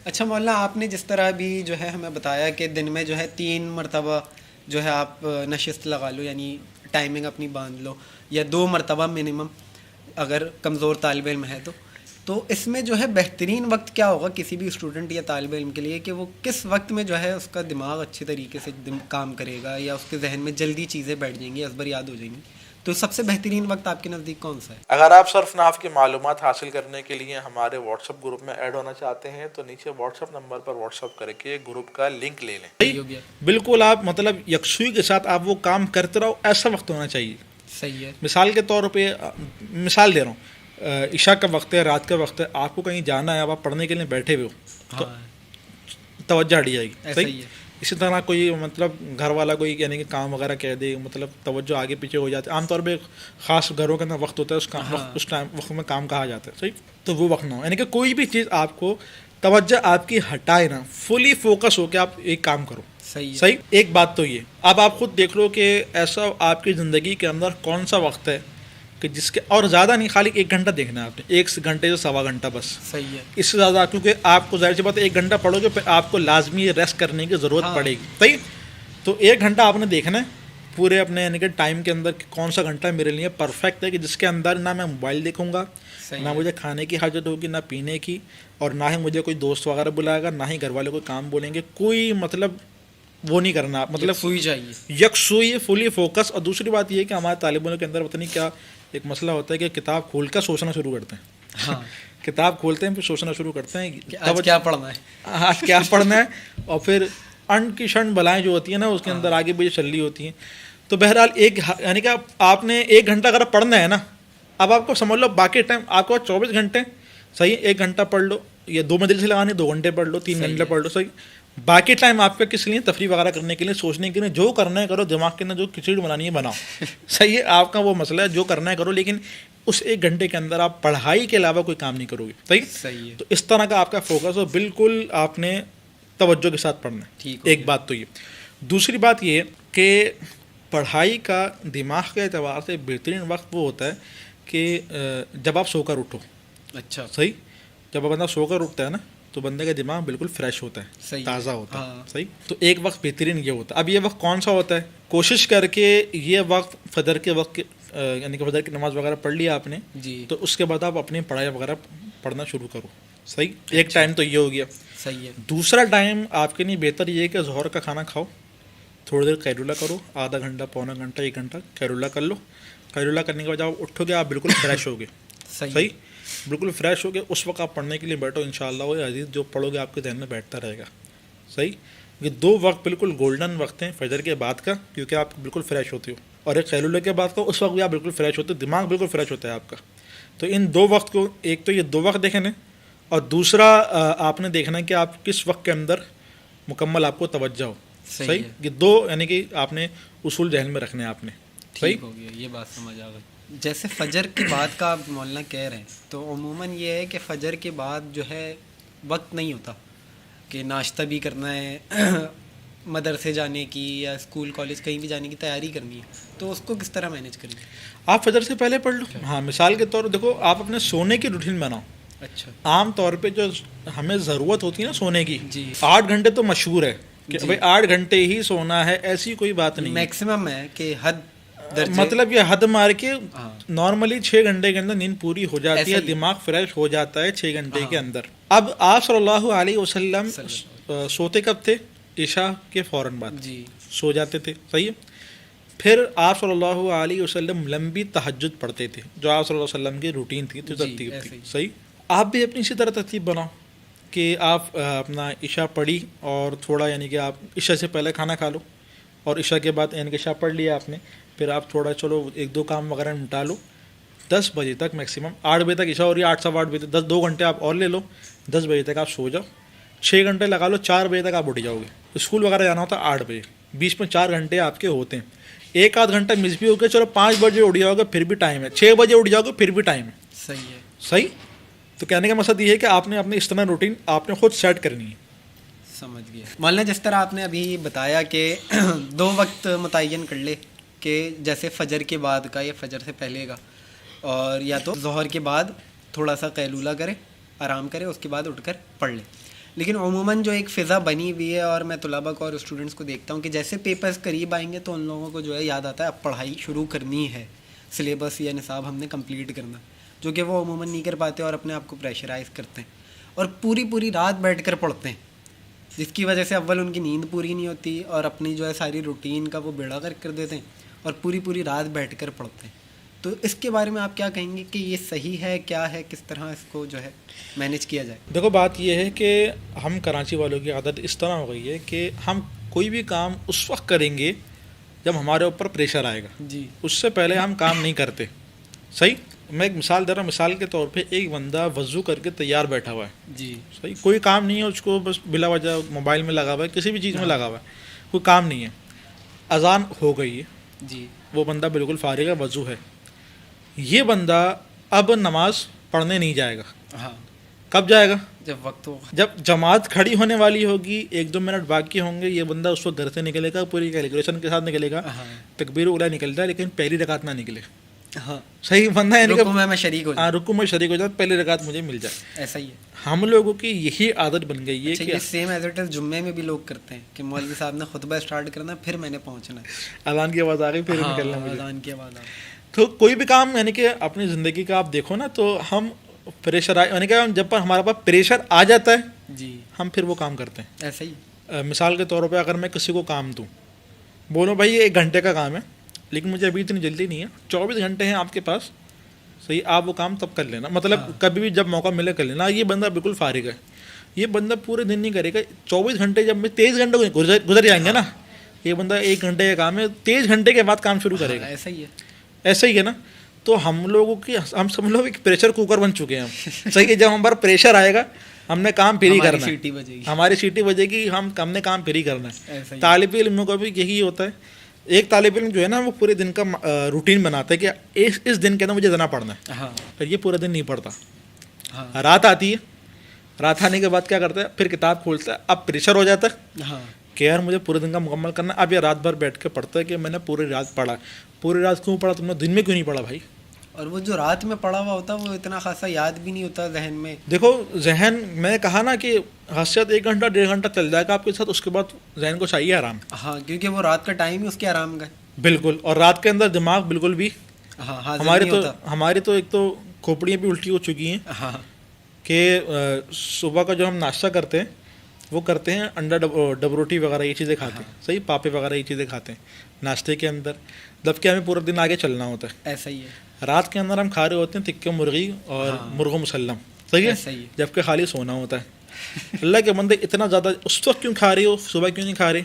اچھا مولانا، آپ نے جس طرح بھی جو ہے ہمیں بتایا کہ دن میں جو ہے 3 مرتبہ جو ہے آپ نشست لگا لو، یعنی ٹائمنگ اپنی باندھ لو، یا 2 مرتبہ منیمم اگر کمزور طالب علم ہے تو اس میں جو ہے بہترین وقت کیا ہوگا کسی بھی اسٹوڈنٹ یا طالب علم کے لیے، کہ وہ کس وقت میں جو ہے اس کا دماغ اچھے طریقے سے کام کرے گا، یا اس کے ذہن میں جلدی چیزیں بیٹھ جائیں گی، ازبر یاد ہو جائیں گی؟ تو سب سے بہترین وقت آپ کے نزدیک کون سا ہے؟ اگر آپ صرف ناف کی معلومات حاصل کرنے کے لیے ہمارے واٹس ایپ گروپ میں ایڈ ہونا چاہتے ہیں تو نیچے واٹس ایپ نمبر پر واٹس ایپ کر کے گروپ کا لنک لے لیں. صحیح ہو گیا. بالکل آپ مطلب یکسوئی کے ساتھ آپ وہ کام کرتے رہو، ایسا وقت ہونا چاہیے. صحیح ہے. مثال کے طور پہ مثال دے رہا ہوں، عشاء کا وقت ہے، رات کا وقت ہے، آپ کو کہیں جانا ہے، اب آپ پڑھنے کے لیے بیٹھے ہوئے ہو تو توجہ ہٹ جائے گی. صحیح. اسی طرح کوئی مطلب گھر والا کوئی یعنی کہ کام وغیرہ کہہ دے، مطلب توجہ آگے پیچھے ہو جاتے. عام طور پہ خاص گھروں کے اندر وقت ہوتا ہے، اس وقت میں کام کہا جاتا ہے. صحیح. تو وہ وقت نہ ہو، یعنی کہ کوئی بھی چیز آپ کو توجہ آپ کی ہٹائے نا، فلی فوکس ہو کے آپ ایک کام کرو. صحیح. ایک بات تو یہ، اب آپ خود دیکھ لو کہ ایسا آپ کی زندگی کے اندر کون سا وقت ہے کہ جس کے، اور زیادہ نہیں، خالی 1 گھنٹہ دیکھنا ہے آپ نے، 1 گھنٹے سے 1.25 گھنٹہ بس. صحیح ہے. اس سے زیادہ، کیونکہ آپ کو ظاہر سی بات ہے 1 گھنٹہ پڑھو گے پھر آپ کو لازمی ریسٹ کرنے کی ضرورت پڑے گی. صحیح. تو 1 گھنٹہ آپ نے دیکھنا ہے پورے اپنے یعنی کہ ٹائم کے اندر کون سا گھنٹہ میرے لیے پرفیکٹ ہے، کہ جس کے اندر نہ میں موبائل دیکھوں گا، نہ مجھے کھانے کی حاجت ہوگی، نہ پینے کی، اور نہ ہی مجھے کوئی دوست وغیرہ بلائے گا، نہ ہی گھر والے کوئی کام بولیں گے. کوئی مطلب وہ نہیں کرنا، مطلب یکسوئی چاہیے، یکسوئی، فلی فوکس. اور دوسری بات یہ ہے کہ ہمارے طالب علموں کے اندر پتہ نہیں کیا ایک مسئلہ ہوتا ہے کہ کتاب کھول کر سوچنا شروع کرتے ہیں. ہاں. کتاب کھولتے ہیں پھر سوچنا شروع کرتے ہیں کہ آج کیا پڑھنا ہے، آج کیا پڑھنا ہے، اور پھر ان کی شن بلائیں جو ہوتی ہیں نا اس کے اندر آگے بھی چل رہی ہوتی ہیں. تو بہرحال ایک یعنی کہ آپ نے 1 گھنٹہ اگر پڑھنا ہے نا، اب آپ کو سمجھ لو باقی ٹائم آپ کو 24 گھنٹے. صحیح. 1 گھنٹہ پڑھ لو، یا 2 مجلس سے لگانے 2 گھنٹے پڑھ لو، 3 گھنٹے پڑھ لو. صحیح. باقی ٹائم آپ کا کس لیے؟ تفریح وغیرہ کرنے کے لیے، سوچنے کے لیے. جو کرنا ہے کرو، دماغ کے اندر جو کھچڑی بنانی ہے بناؤ. صحیح ہے. آپ کا وہ مسئلہ ہے، جو کرنا ہے کرو، لیکن اس 1 گھنٹے کے اندر آپ پڑھائی کے علاوہ کوئی کام نہیں کرو گے. صحیح. تو اس طرح کا آپ کا فوکس ہو، بالکل آپ نے توجہ کے ساتھ پڑھنا ہے. ایک بات تو یہ. دوسری بات یہ کہ پڑھائی کا دماغ کے اعتبار سے بہترین وقت وہ ہوتا ہے کہ جب آپ سو کر اٹھو. اچھا. صحیح. جب بندہ سو کر اٹھتا ہے نا تو بندے کا دماغ بالکل فریش ہوتا ہے، تازہ ہوتا ہے. صحیح. تو ایک وقت بہترین یہ ہوتا ہے. اب یہ وقت کون سا ہوتا ہے؟ کوشش کر کے یہ وقت فجر کے وقت، یعنی کہ فجر کی نماز وغیرہ پڑھ لیا آپ نے جی، تو اس کے بعد آپ اپنی پڑھائی وغیرہ پڑھنا شروع کرو. صحیح. ایک ٹائم تو یہ ہو گیا. صحیح ہے. دوسرا ٹائم آپ کے لیے بہتر یہ ہے کہ ظہر کا کھانا کھاؤ، تھوڑی دیر قیلولہ کرو، آدھا گھنٹہ، پونا گھنٹہ، 1 گھنٹہ قیلولہ کر لو. قیلولہ کرنے کے بعد جب آپ اٹھو گے آپ بالکل فریش ہوگے. صحیح. بالکل فریش ہو گئے، اس وقت آپ پڑھنے کے لیے بیٹھو. انشاءاللہ وہ عزیز جو پڑھو گے آپ کے ذہن میں بیٹھتا رہے گا. صحیح. یہ 2 وقت بالکل گولڈن وقت ہیں فجر کے بعد کا، کیونکہ آپ بالکل فریش ہوتے ہو، اور ایک قیلولہ کے بعد کا، اس وقت بھی آپ بالکل فریش ہوتے ہو، دماغ بالکل فریش ہوتا ہے آپ کا. تو ان 2 وقت کو، ایک تو یہ 2 وقت دیکھیں، اور دوسرا آپ نے دیکھنا ہے کہ آپ کس وقت کے اندر مکمل آپ کو توجہ ہو. صحیح. یہ 2 یعنی کہ آپ نے اصول ذہن میں رکھنے ہیں آپ نے. ٹھیک ہو گیا، یہ بات سمجھ آ گئی. جیسے فجر کے بعد کا آپ مولانا کہہ رہے ہیں، تو عموماً یہ ہے کہ فجر کے بعد جو ہے وقت نہیں ہوتا کہ ناشتہ بھی کرنا ہے، مدرسے جانے کی یا اسکول کالج کہیں بھی جانے کی تیاری کرنی ہے، تو اس کو کس طرح مینیج کریں گے؟ آپ فجر سے پہلے پڑھ لو. ہاں. مثال کے طور دیکھو، آپ اپنے سونے کی روٹین بناؤ. اچھا. عام طور پہ جو ہمیں ضرورت ہوتی ہے نا سونے کی، 8 گھنٹے تو مشہور ہے کہ بھائی 8 گھنٹے ہی سونا ہے، ایسی کوئی بات نہیں. میکسیمم ہے کہ حد، مطلب یہ حد مار کے نارملی 6 گھنٹے کے اندر نیند پوری ہو جاتی ہے، دماغ فریش ہو جاتا ہے 6 گھنٹے کے اندر. اب آپ صلی اللہ علیہ وسلم سوتے کب تھے؟ عشاء کے فوراً بعد سو جاتے تھے. صحیح ہے. پھر آپ صلی اللہ علیہ وسلم لمبی تہجد پڑھتے تھے، جو آپ صلی اللہ علیہ وسلم کی روٹین تھی، ترتیب تھی. صحیح. آپ بھی اپنی اسی طرح ترتیب بناؤ کہ آپ اپنا عشاء پڑھی اور تھوڑا یعنی کہ آپ عشاء سے پہلے کھانا کھا لو، اور عشاء کے بعد یعنی کہ عشاء پڑھ لیا آپ نے، پھر آپ تھوڑا چلو 1-2 کام وغیرہ نمٹا لو. 10 بجے تک میکسیمم، 8 بجے تک عشاء ہو رہی ہے، 8 سوا 8 بجے تک 2 گھنٹے آپ اور لے لو. 10 بجے تک آپ سو جاؤ، 6 گھنٹے لگا لو، 4 بجے تک آپ اٹھ جاؤ گے. اسکول وغیرہ جانا ہوتا ہے 8 بجے، بیچ میں 4 گھنٹے آپ کے ہوتے ہیں. 1-8 گھنٹہ مس بھی ہو گیا، چلو 5 بجے اٹھ جاؤ گے پھر بھی ٹائم ہے، 6 بجے اٹھ جاؤ گے پھر بھی ٹائم ہے. صحیح ہے. صحیح. تو کہنے کا مقصد یہ ہے کہ آپ نے اپنی اس طرح روٹین آپ نے خود سیٹ کرنی ہے. سمجھ گیا مولانا. جس طرح آپ نے ابھی بتایا کہ 2 وقت متعین کر لے، کہ جیسے فجر کے بعد کا یا فجر سے پہلے کا، اور یا تو ظہر کے بعد تھوڑا سا قیلولہ کرے، آرام کرے، اس کے بعد اٹھ کر پڑھ لے. لیکن عموماً جو ایک فضا بنی ہوئی ہے، اور میں طلباء کو اور اسٹوڈنٹس کو دیکھتا ہوں کہ جیسے پیپرز قریب آئیں گے تو ان لوگوں کو جو ہے یاد آتا ہے اب پڑھائی شروع کرنی ہے، سلیبس یا نصاب ہم نے کمپلیٹ کرنا، جو کہ وہ عموماً نہیں کر پاتے اور اپنے آپ کو پریشرائز کرتے ہیں اور پوری رات بیٹھ کر پڑھتے ہیں، جس کی وجہ سے اول ان کی نیند پوری نہیں ہوتی اور اپنی جو ہے ساری روٹین کا وہ بیڑا غرق کر دیتے ہیں اور پوری رات بیٹھ کر پڑھتے ہیں. تو اس کے بارے میں آپ کیا کہیں گے کہ یہ صحیح ہے، کیا ہے، کس طرح اس کو جو ہے مینیج کیا جائے؟ دیکھو بات یہ ہے کہ ہم کراچی والوں کی عادت اس طرح ہو گئی ہے کہ ہم کوئی بھی کام اس وقت کریں گے جب ہمارے اوپر پریشر آئے گا، جی اس سے پہلے ہم کام نہیں کرتے. صحیح، میں ایک مثال دے رہا ہوں. مثال کے طور پہ ایک بندہ وضو کر کے تیار بیٹھا ہوا ہے، جی صحیح، کوئی کام نہیں ہے اس کو، بس بلا وجہ موبائل میں لگا ہوا ہے، کسی بھی چیز میں لگا ہوا ہے، کوئی کام نہیں ہے. اذان ہو گئی ہے، جی وہ بندہ بالکل فارغ ہے، وضو ہے. یہ بندہ اب نماز پڑھنے نہیں جائے گا. ہاں، کب جائے گا؟ جب وقت ہو. جب جماعت کھڑی ہونے والی ہوگی، 1-2 منٹ باقی ہوں گے، یہ بندہ اس وقت گھر سے نکلے گا، پوری کیلکولیشن کے ساتھ نکلے گا، ہاں تکبیر اولا نکلتا ہے لیکن پہلی رکعت نہ نکلے. ہاں، صحیح بندہ ہے، رکوع میں شریک ہو جاؤں. رکوع میں شریک ہو جائے، پہلی رکعت مجھے مل جائے. ایسا ہی ہے. ہم لوگوں کی یہی عادت بن گئی ہے اچھا، کہ یہ سیم ایز اٹ از جمعے میں بھی لوگ کرتے ہیں کہ مولوی صاحب نے خطبہ اسٹارٹ کرنا پھر میں نے پہنچنا ہے، اذان کی آواز آ گئی پھر نکلنا مجھے. اذان کی آواز آ گئی. تو کوئی بھی کام یعنی کہ اپنی زندگی کا آپ دیکھو نا، تو ہم پریشر یعنی کہ جب ہمارے پاس پریشر آ جاتا ہے جی ہم پھر وہ کام کرتے ہیں. ایسا ہی. مثال کے طور پہ اگر میں کسی کو کام دوں، بولو بھائی یہ 1 گھنٹے کا کام ہے لیکن مجھے ابھی اتنی جلدی نہیں ہے، 24 گھنٹے ہیں آپ کے پاس، صحیح، آپ وہ کام تب کر لینا، مطلب کبھی بھی جب موقع ملے کر لینا. یہ بندہ بالکل فارغ ہے، یہ بندہ پورے دن نہیں کرے گا. 24 گھنٹے جب میں 23 گھنٹے گزر جائیں گے نا، یہ بندہ 1 گھنٹے کا کام ہے، 23 گھنٹے کے بعد کام شروع کرے گا. ایسا ہی ہے. ایسا ہی ہے نا. تو ہم لوگوں کی، ہم سب لوگ ایک پریشر کوکر بن چکے ہیں ہم. صحیح ہے، جب ہم پر پریشر آئے گا ہم نے کام پھر ہی کرنا ہے، سیٹی بجے گی، ہماری سیٹی بجے گی، ہم نے کام پھر ہی کرنا ہے. ایسا ہی. طالب علموں کا بھی یہی ہوتا ہے. ایک طالب علم جو ہے نا وہ پورے دن کا روٹین بناتا ہے کہ اس دن کے اندر مجھے اتنا پڑھنا ہے، ہاں پھر یہ پورا دن نہیں پڑھتا. ہاں رات آتی ہے، رات آنے کے بعد کیا کرتا ہے، پھر کتاب کھولتا ہے، اب پریشر ہو جاتا ہے ہاں کہ یار مجھے پورے دن کا مکمل کرنا ہے. اب یہ رات بھر بیٹھ کے پڑھتا ہے کہ میں نے پوری رات پڑھا. پوری رات کیوں پڑھا تم نے، دن میں کیوں نہیں پڑھا بھائی؟ اور وہ جو رات میں پڑھا ہوا ہوتا ہے وہ اتنا خاصا یاد بھی نہیں ہوتا ذہن میں. دیکھو ذہن، میں نے کہا نا کہ حسیت 1 گھنٹہ 1.5 گھنٹہ چل جائے گا آپ کے ساتھ، اس کے بعد ذہن کو چاہیے آرام. ہاں، کیونکہ وہ رات کا ٹائم ہی اس کے آرام کا ہے. بالکل. اور رات کے اندر دماغ بالکل بھی، ہاں ہماری تو ایک تو کھوپڑیاں بھی الٹی ہو چکی ہیں ہاں کہ صبح کا جو ہم ناشتہ کرتے ہیں وہ کرتے ہیں انڈا ڈب روٹی وغیرہ یہ چیزیں کھاتے ہیں، صحیح، پاپے وغیرہ یہ چیزیں کھاتے ہیں ناشتے کے اندر، جبکہ ہمیں پورا دن آگے چلنا ہوتا ہے. ایسا ہی ہے. رات کے اندر ہم کھا رہے ہوتے ہیں تکے مرغی اور مرغ مسلم، صحیح ایسا ہی ہے، ہے. جبکہ خالی سونا ہوتا ہے. اللہ کے بندے اتنا زیادہ اس وقت کیوں کھا رہے ہو، صبح کیوں نہیں کھا رہے؟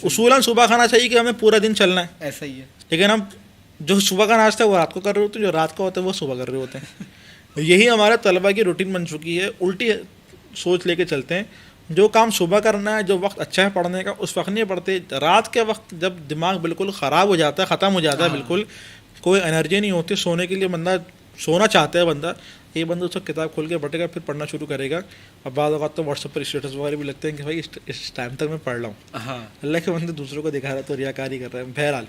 اصولاً صبح کھانا چاہیے کہ ہمیں پورا دن چلنا ہے. ایسا ہی ہے. لیکن ہم جو صبح کا ناشتہ ہے وہ رات کو کر رہے ہوتے ہیں، جو رات کا ہوتا ہے وہ صبح کر رہے ہوتے ہیں. یہی ہمارے طلبہ کی روٹین بن چکی ہے. الٹی سوچ لے کے چلتے ہیں، جو کام صبح کرنا ہے، جو وقت اچھا ہے پڑھنے کا اس وقت نہیں پڑھتے. رات کے وقت جب دماغ بالکل خراب ہو جاتا ہے، ختم ہو جاتا ہے، بالکل کوئی انرجی نہیں ہوتی سونے کے لیے، بندہ سونا چاہتا ہے بندہ، یہ بندہ اس وقت کتاب کھول کے بیٹھے گا، پھر پڑھنا شروع کرے گا. اب بعض اوقات تو واٹس ایپ پر اسٹیٹس وغیرہ بھی لگتے ہیں کہ بھائی اس ٹائم تک میں پڑھ رہا ہوں. ہاں اللہ کے بندے دوسروں کو دکھا رہا ہے تو ریاکاری کر رہا ہے. بہرحال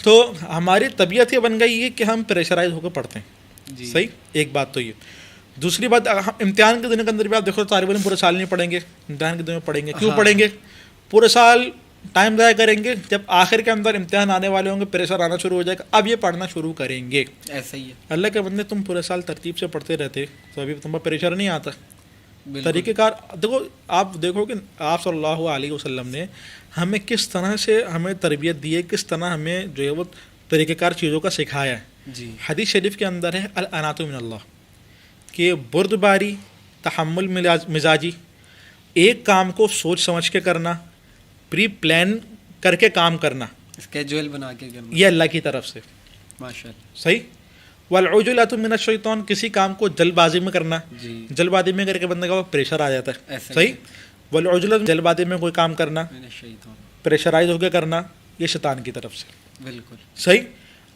تو ہماری طبیعت یہ بن گئی ہے کہ ہم پریشرائز ہو کے پڑھتے ہیں. جی. صحیح، ایک بات تو یہ. دوسری بات، امتحان کے دنوں کے اندر بھی آپ دیکھو طالب علم پورے سال نہیں پڑھیں گے، امتحان کے دنوں میں پڑھیں گے. کیوں پڑھیں گے؟ پورے سال ٹائم ضائع کریں گے، جب آخر کے اندر امتحان آنے والے ہوں گے، پریشر آنا شروع ہو جائے گا، اب یہ پڑھنا شروع کریں گے. ایسا ہی ہے. اللہ کے بندے تم پورے سال ترتیب سے پڑھتے رہتے تو ابھی تم پر پریشر نہیں آتا. طریقہ کار دیکھو، آپ دیکھو کہ آپ صلی اللہ علیہ وسلم نے ہمیں کس طرح سے ہمیں تربیت دی ہے، کس طرح ہمیں جو ہے وہ طریقہ کار چیزوں کا سکھایا ہے. جی. حدیث شریف کے اندر ہے العنات من اللہ، کہ بردباری، تحمل مزاجی، ایک کام کو سوچ سمجھ کے کرنا، پری پلان کر کے کام کرنا، اسکیجول بنا کے کرنا، یہ اللہ کی طرف سے. ماشاء اللہ. صحیح. والعجلۃ من الشیطان، کسی کام کو جلد بازی میں کرنا، جی. جلد بازی میں کر کے بندے کا پریشر آ جاتا ہے. ایسا صحیح. والعجلۃ، جلد بازی میں کوئی کام کرنا، من الشیطان، پریشرائز ہو کے کرنا، یہ شیطان کی طرف سے. بالکل صحیح.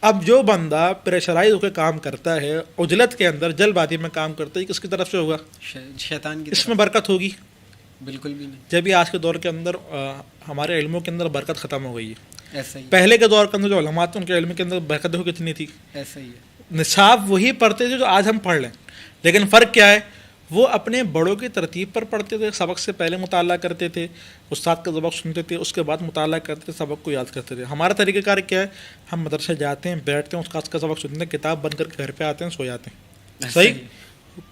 اب جو بندہ پریشرائز ہو کے کام کرتا ہے، عجلت کے اندر جلد بازی میں کام کرتا ہے، کس کی طرف سے ہوگا؟ شیطان کی اس طرف. میں برکت ہوگی؟ بالکل بھی نہیں. جب یہ آج کے دور کے اندر ہمارے علموں کے اندر برکت ختم ہو گئی ہے. ایسا ہی. پہلے کے دور کے اندر جو علماء تھے ان کے علم کے اندر برکت کتنی تھی؟ ایسا ہی ہے. نصاب وہی پڑھتے تھے جو آج ہم پڑھ لیں، لیکن فرق کیا ہے؟ وہ اپنے بڑوں کی ترتیب پر پڑھتے تھے, سبق سے پہلے مطالعہ کرتے تھے, استاد کا سبق سنتے تھے, اس کے بعد مطالعہ کرتے تھے, سبق کو یاد کرتے تھے. ہمارا طریقہ کار کیا ہے, ہم مدرسے جاتے ہیں, بیٹھتے ہیں, استاد کا سبق سنتے ہیں, کتاب بند کر کے گھر پہ آتے ہیں, سو جاتے ہیں. صحیح,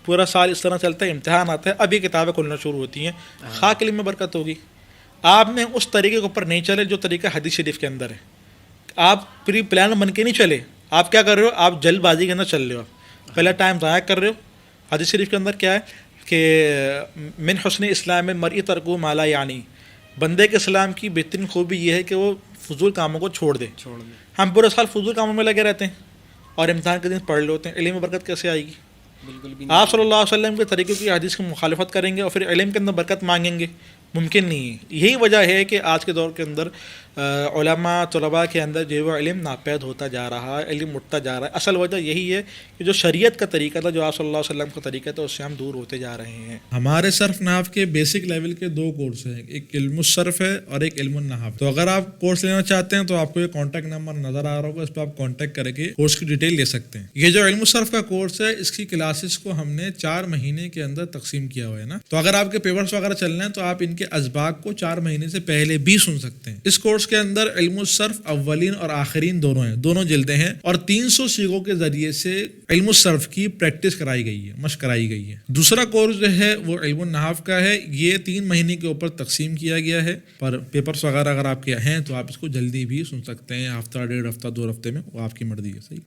پورا سال اس طرح چلتا ہے, امتحان آتا ہے, اب یہ کتابیں کھلنا شروع ہوتی ہیں. خاک علم میں برکت ہوگی. آپ نے اس طریقے کے اوپر نہیں چلے جو طریقہ حدیث شریف کے اندر ہے. آپ پری پلان بن کے نہیں چلے. آپ کیا کر رہے ہو, آپ جلد بازی کے اندر چل رہے ہو, پہلا ٹائم ضائع کر رہے ہو. حدیث شریف کے اندر کیا ہے کہ من حسن اسلام المرء ترکہ ما لا یعنی, بندے کے اسلام کی بہترین خوبی یہ ہے کہ وہ فضول کاموں کو چھوڑ دے. ہم پورے سال فضول کاموں میں لگے رہتے ہیں اور امتحان کے دن پڑھ لے ہوتے ہیں. علم میں برکت کیسے آئے گی؟ بالکل بھی. آپ صلی اللہ علیہ وسلم کے طریقے کی حدیث کی مخالفت کریں گے اور پھر علم کے اندر برکت مانگیں گے, ممکن نہیں ہے. یہی وجہ ہے کہ آج کے دور کے اندر علماء طلباء کے اندر جو وہ علم ناپید ہوتا جا رہا ہے, علم اٹھتا جا رہا ہے. اصل وجہ یہی ہے کہ جو شریعت کا طریقہ تھا, جو آپ صلی اللہ علیہ وسلم کا طریقہ تھا, اس سے ہم دور ہوتے جا رہے ہیں. ہمارے صرف نحو کے بیسک لیول کے 2 کورس ہیں, ایک علم الصرف ہے اور ایک علم النحو. تو اگر آپ کورس لینا چاہتے ہیں تو آپ کو یہ کانٹیکٹ نمبر نظر آ رہا ہوگا, اس پہ آپ کانٹیکٹ کر کے کورس کی ڈیٹیل لے سکتے ہیں. یہ جو علم الصرف کا کورس ہے, اس کی کلاسز کو ہم نے 4 مہینے کے اندر تقسیم کیا ہوا ہے نا. تو اگر آپ کے پیپرس وغیرہ چل رہے ہیں تو آپ ان کے اسباق کو 4 مہینے سے پہلے بھی سن سکتے ہیں. اس کورس کے اندر علم الصرف اولین اور آخرین دونوں ہیں, دونوں جلدیں ہیں, اور 300 سیغوں کے ذریعے سے علم الصرف کی پریکٹس کرائی گئی ہے, مشق کرائی گئی ہے. دوسرا کورس جو ہے وہ علم النحو کا ہے, یہ 3 مہینے کے اوپر تقسیم کیا گیا ہے, پر پیپرس وغیرہ اگر آپ کے ہیں تو آپ اس کو جلدی بھی سن سکتے ہیں, ہفتہ 1.5 ہفتہ 2 ہفتے میں, وہ آپ کی مرضی ہے. صحیح.